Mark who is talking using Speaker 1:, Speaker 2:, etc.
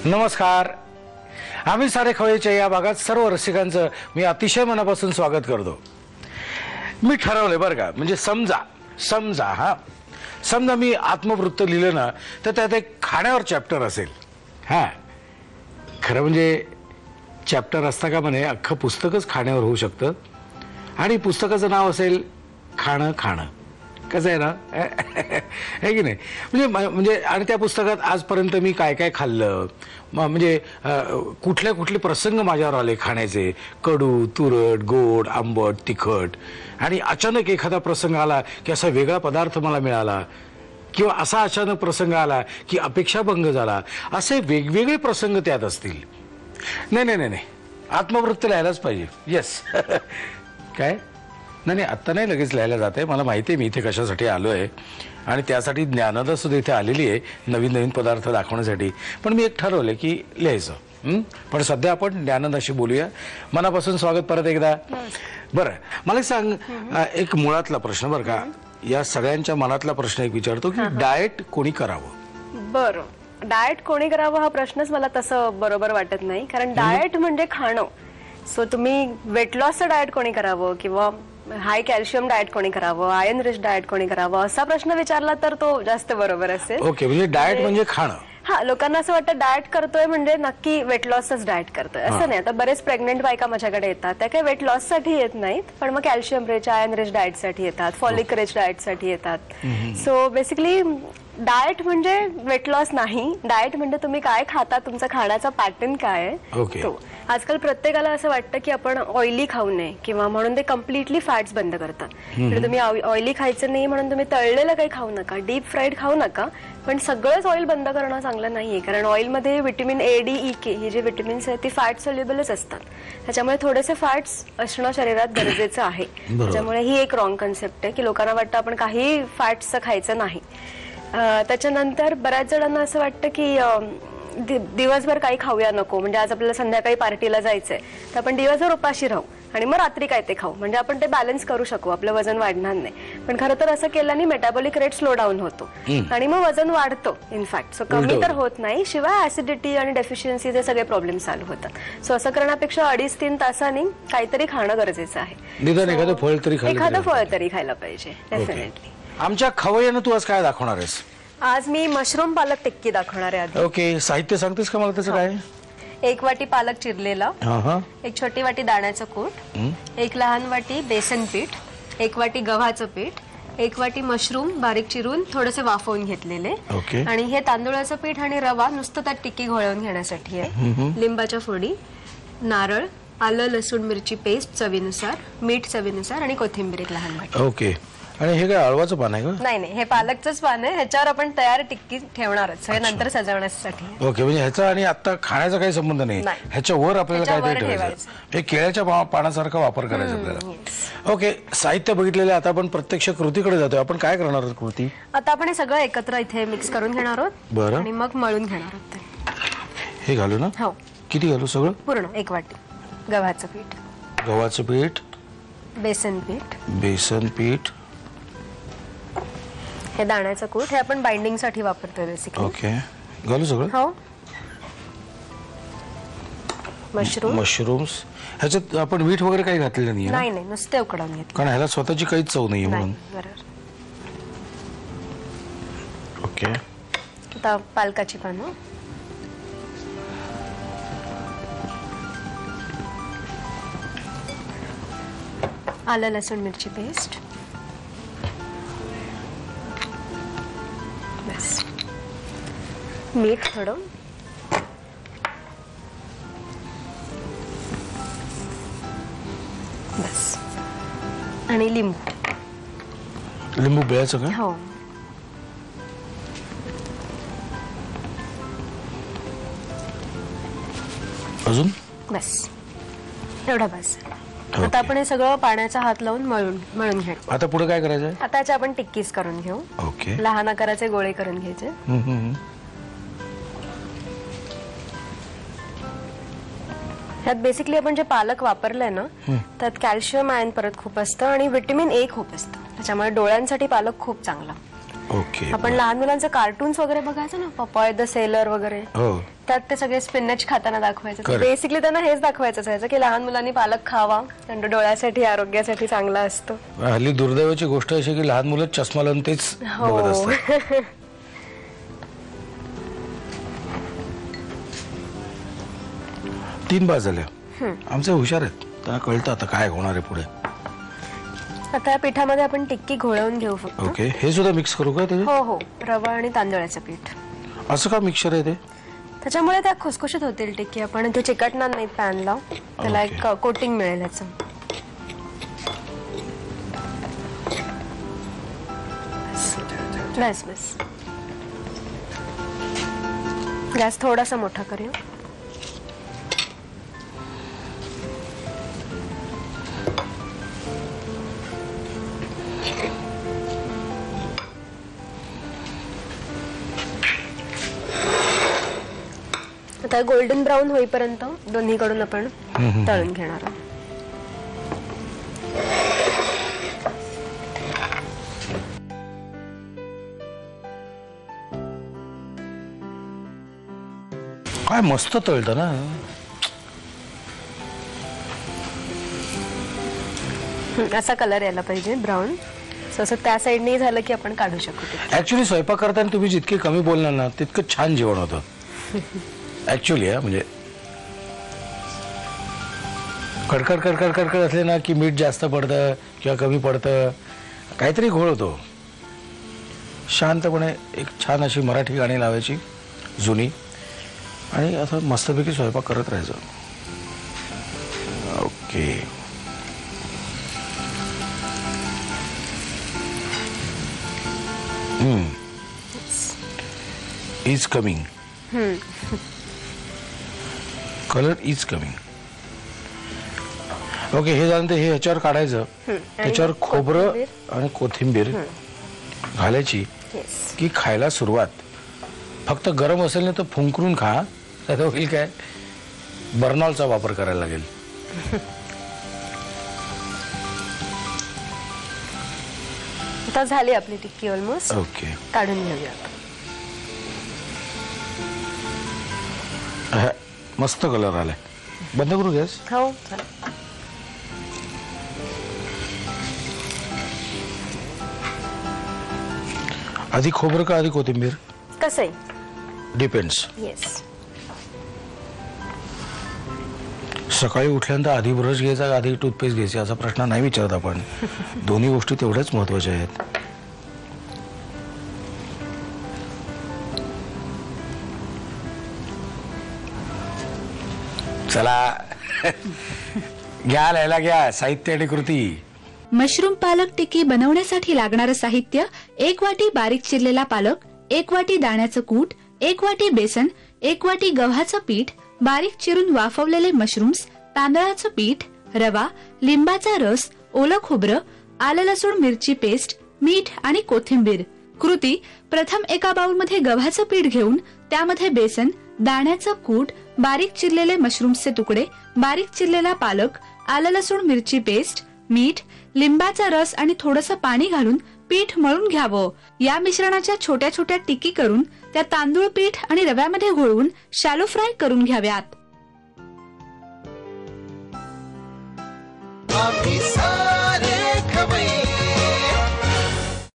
Speaker 1: नमस्कार. आम्ही सारे खवयेच्या या भागात सर्व रसिकांचं मी अतिशय मनापासून स्वागत करतो. मी ठरवलंय बरं का, म्हणजे समजा मी आत्मवृत्त लिहिलं ना तर त्यात एक खाण्यावर चॅप्टर असेल. हा, खरं म्हणजे चॅप्टर असता का म्हणे अख्खं पुस्तकच खाण्यावर होऊ शकतं आणि पुस्तकाचं नाव असेल खाणं खाणं. कसं आहे ना, आहे की नाही? म्हणजे आणि त्या पुस्तकात आजपर्यंत मी काय काय खाल्लं, म्हणजे कुठले प्रसंग माझ्यावर आले खाण्याचे, कडू, तुरट, गोड, आंबट, तिखट, आणि अचानक एखादा प्रसंग आला की असा वेगळा पदार्थ मला मिळाला, किंवा असा अचानक प्रसंग आला की अपेक्षाभंग झाला. असे वेगवेगळे प्रसंग त्यात असतील. नाही, आत्मवृत्त लिहायलाच पाहिजे. येस. काय? नाही, आत्ता नाही लगेच लिहायला जात आहे. मला माहिती आहे मी इथे कशासाठी आलो आहे, आणि त्यासाठी ज्ञानदा सुद्धा इथे आलेली आहे नवीन पदार्थ दाखवण्यासाठी. पण मी एक ठरवलं की लिहायचं. पण सध्या आपण ज्ञानदाशी बोलूया. मनापासून स्वागत परत एकदा. बरं, मला सांग, एक मुळातला प्रश्न बरं का, या सगळ्यांच्या मनातला प्रश्न एक विचारतो की डाएट कोणी करावं?
Speaker 2: बरं, डाएट कोणी करावं हा प्रश्नच मला तसं बरोबर वाटत नाही. कारण डाएट म्हणजे खाणं. सो तुम्ही वेट लॉसचं डाएट कोणी करावं किंवा हाय कॅल्शियम डाएट कोणी करावं, आयर्न रिच डाएट कोणी करावं असा प्रश्न विचारला तर तो जास्त बरोबर असेल.
Speaker 1: ओके, म्हणजे डाएट म्हणजे खाणं.
Speaker 2: हा, लोकांना असं वाटतं डाएट करतोय म्हणजे नक्की वेट लॉसच डाएट करतोय. असं नाही. आता बरेच प्रेग्नेंट बायका माझ्याकडे येतात, त्या काही वेट लॉस साठी येत नाहीत, पण मग calcium rich, iron rich diet साठी येतात, फॉलिक रिच डाएट साठी येतात. सो बेसिकली डाएट म्हणजे वेट लॉस नाही. डाएट म्हणजे तुम्ही काय खाता, तुमचा खाण्याचा पॅटर्न काय आहे तो. आजकाल प्रत्येकाला असं वाटतं की आपण ऑइली खाऊ नये, किंवा म्हणून ते कम्प्लिटली फॅट्स बंद करतात. म्हणजे तुम्ही ऑइली खायचं नाही म्हणून तुम्ही तळलेलं काही खाऊ नका, डीप फ्राईड खाऊ नका, पण सगळंच ऑइल बंद करणं चांगलं नाहीये. कारण ऑइलमध्ये विटॅमिन ए, डी, ई, के ही जे विटॅमिन्स आहेत ती फॅट सोल्युबलच असतात. त्याच्यामुळे थोडेसे फॅट्स असणं शरीरात गरजेचं आहे. त्याच्यामुळे ही एक रॉंग कन्सेप्ट आहे की लोकांना वाटतं आपण काही फॅट्सचं खायचं नाही. त्याच्यानंतर बऱ्याच जणांना असं वाटतं की दिवसभर काही खाऊया नको, म्हणजे आज आपल्याला संध्याकाळी पार्टीला जायचंय तर आपण दिवसभर उपाशी राहू आणि मग रात्री काय ते खाऊ, म्हणजे आपण ते बॅलन्स करू शकू, आपलं वजन वाढणार नाही. पण खरं तर असं केल्याने मेटाबॉलिक रेट स्लो डाऊन होतो आणि मग वजन वाढतो. इनफॅक्ट सो कमी तर होत नाही, शिवाय ऍसिडिटी आणि डेफिशियन्सीचे सगळे प्रॉब्लेम चालू होतात. सो असं करण्यापेक्षा 2.5-3 तासांनी काहीतरी खाणं गरजेचं आहे.
Speaker 1: एखादं फळ
Speaker 2: तरी खायला पाहिजे डेफिनेटली.
Speaker 1: आमच्या खवय्यानं तू आज काय दाखवणार आहेस?
Speaker 2: आज मी मशरूम पालक टिक्की दाखवणार आहे.
Speaker 1: ओके, साहित्य सांगतेस का मला त्याचं काय?
Speaker 2: 1 वाटी पालक चिरलेला, 1 छोटी वाटी दाण्याचं कूट, 1 लहान वाटी बेसन पीठ, 1 वाटी गव्हाचं पीठ, 1 वाटी मशरूम बारीक चिरून थोडेसे वाफवून घेतलेले, आणि हे तांदूळाचं पीठ आणि रवा नुसतं त्यात टिक्की घोळवून घेण्यासाठी आहे. लिंबाच्या फोडी, नारळ, आलं लसूण मिरची पेस्ट चवीनुसार, मीठ चवीनुसार, आणि कोथिंबीर 1 लहान वाटी.
Speaker 1: ओके, आणि हे काय अळवाचं पान आहे का?
Speaker 2: नाही, हे पालकचंच पान आहे. ह्याच्यावर आपण तयार टिक्की ठेवणारच नंतर सजवण्यासाठी.
Speaker 1: ओके, म्हणजे ह्याचा आणि आता खाण्याचा काही संबंध नाही. ह्याच्या वर आपल्याला काहीतरी ठेवायचं, हे केळ्याच्या पानासारखा वापर करायचा आपल्याला. ओके, साहित्य बघितलेलं. आता आपण प्रत्यक्ष कृतीकडे जातोय. आपण काय करणार आहोत कृती?
Speaker 2: आता आपण हे सगळं एकत्र इथे मिक्स करून घेणार आहोत.
Speaker 1: बरं,
Speaker 2: आणि मग मळून घेणार आहोत.
Speaker 1: हे घालू ना?
Speaker 2: हो.
Speaker 1: किती घालू? सगळं
Speaker 2: पूर्ण 1 वाटी गव्हाचं पीठ,
Speaker 1: गव्हाचं पीठ,
Speaker 2: बेसन पीठ, हे दाण्याचं कूट. हे आपण बाइंडिंग साठी वापरतो बेसिकली.
Speaker 1: ओके, घालू सगळं?
Speaker 2: हो.
Speaker 1: मशरूम्स. ह्याच्यात आपण मीठ वगैरे काही घातलेलं नाही?
Speaker 2: नाही, नुसते उकडवून घेतले,
Speaker 1: कारण ह्याला स्वतःची काहीच चव नाहीये म्हणून.
Speaker 2: बरोबर.
Speaker 1: ओके,
Speaker 2: आता पालकाची पानं, आलं लसूण मिरची पेस्ट, बस, मीठ थोडं, बस, आणि लिंबू
Speaker 1: पिळायचं का?
Speaker 2: हो.
Speaker 1: अजून
Speaker 2: बस, एवढा बस. आता आपण हे सगळं पाण्याचा हात लावून मळून घेऊ.
Speaker 1: आता पुढे काय करायचं?
Speaker 2: आता याचे आपण टिक्कीज करून घेऊ.
Speaker 1: ओके,
Speaker 2: लहान आकाराचे गोळे करून घ्यायचे. ह्यात बेसिकली आपण जे पालक वापरलंय ना त्यात कॅल्शियम आयर्न परत खूप असतं आणि विटॅमिन ए खूप असतं. त्याच्यामुळे डोळ्यांसाठी पालक खूप चांगला.
Speaker 1: ओके,
Speaker 2: आपण लहान मुलांचे कार्टून्स वगैरे बघायचं ना, पॉपॉय द सेलर वगैरे, त्यात ते सगळे स्पिनच खाताना दाखवायचं.
Speaker 1: Correct.
Speaker 2: बेसिकली त्यांना हेच दाखवायचं असायचं की लहान मुलांनी पालक खावा, कारण डोळ्यासाठी आरोग्यासाठी चांगला असतो.
Speaker 1: हल्ली दुर्दैवाची गोष्ट अशी की लहान मुलं चष्मा लावून तेच बघत असतात. 3 बाज झाल्या. आमचे हुशार आहेत, त्यांना कळतं आता काय होणार आहे पुढे.
Speaker 2: आता या पिठामध्ये आपण टिक्की घोळवून घेऊ फक्त.
Speaker 1: ओके, हे सुद्धा मिक्स करू का त्याच्यात?
Speaker 2: हो हो, रवा आणि तांदळाचं पीठ.
Speaker 1: असं का मिक्सर आहे ते?
Speaker 2: त्याच्यामुळे त्या खुसखुशीत होतील टिक्की. आपण ते चिकटणार नाहीत पॅनला, त्याला एक कोटिंग मिळेल याचं. बस बस. गॅस थोडासा मोठा करूया. आता गोल्डन ब्राऊन होईपर्यंत दोन्हीकडून आपण तळून घेणार आहोत.
Speaker 1: काय मस्त तळतं ना.
Speaker 2: असा कलर यायला पाहिजे ब्राऊन. असं त्या साईडने झालं की आपण काढू शकतो.
Speaker 1: ऍक्च्युली स्वयंपाक करताना तुम्ही जितके कमी बोलणार ना तितकं छान जेवण होतं. ऍक्च्युली म्हणजे कडकड कडकड कडकड असले ना की मीठ जास्त पडतं किंवा कमी पडतं, काहीतरी घोळ होतो. शांतपणे एक छान अशी मराठी गाणी लावायची जुनी आणि असं मस्तपैकी स्वयंपाक करत राहायचं. Okay, is coming. Colour is coming. Okay, हे झाल्यानंतर हे ह्याच्यावर काढायचं. त्याच्यावर खोबरं आणि कोथिंबीर घालायची की खायला सुरुवात. फक्त गरम असेल ना तर फुंकरून खा, त्याचा होईल काय, बर्नॉलचा वापर करायला लागेल.
Speaker 2: आता झाली आपली टिक्की ऑलमोस्ट.
Speaker 1: ओके,
Speaker 2: काढून घेऊया.
Speaker 1: मस्त कलर आलाय. बंद करू गॅस.
Speaker 2: हो चालेल.
Speaker 1: आधी खोबरं का आधी कोथिंबीर?
Speaker 2: कसंही
Speaker 1: डिपेंड्स.
Speaker 2: येस.
Speaker 1: सकाळी उठल्यानंतर आधी ब्रश घ्यायचा आधी टूथपेस्ट घ्यायची असा प्रश्न नाही विचारत आपण. दोन्ही गोष्टी तेवढ्याच महत्वाच्या आहेत. चला घ्या, लिहायला घ्या साहित्य आणि कृती.
Speaker 3: मशरूम पालक टिक्की बनवण्यासाठी लागणारं साहित्य: 1 वाटी बारीक चिरलेला पालक, 1 वाटी दाण्याचं कूट, 1 वाटी बेसन, 1 वाटी गव्हाचं पीठ, बारीक चिरून वाफवलेले मशरूम्स, तांदळाचं पीठ, रवा, लिंबाचा रस, ओलं खोबरं, आलं लसूण मिरची पेस्ट, मीठ आणि कोथिंबीर. कृती: प्रथम एका बाउलमध्ये गव्हाचं पीठ घेऊन त्यामध्ये बेसन, दाण्याचं कूट, बारीक चिरलेले मशरूम्सचे तुकडे, बारीक चिरलेला पालक, आलं लसूण मिरची पेस्ट, मीठ, लिंबाचा रस आणि थोडंसं पाणी घालून पीठ मळून घ्यावं. या मिश्रणाच्या छोट्या छोट्या टिक्की करून त्या तांदूळ पीठ आणि रव्यामध्ये घोळवून शॅलो फ्राय करून घ्याव्यात.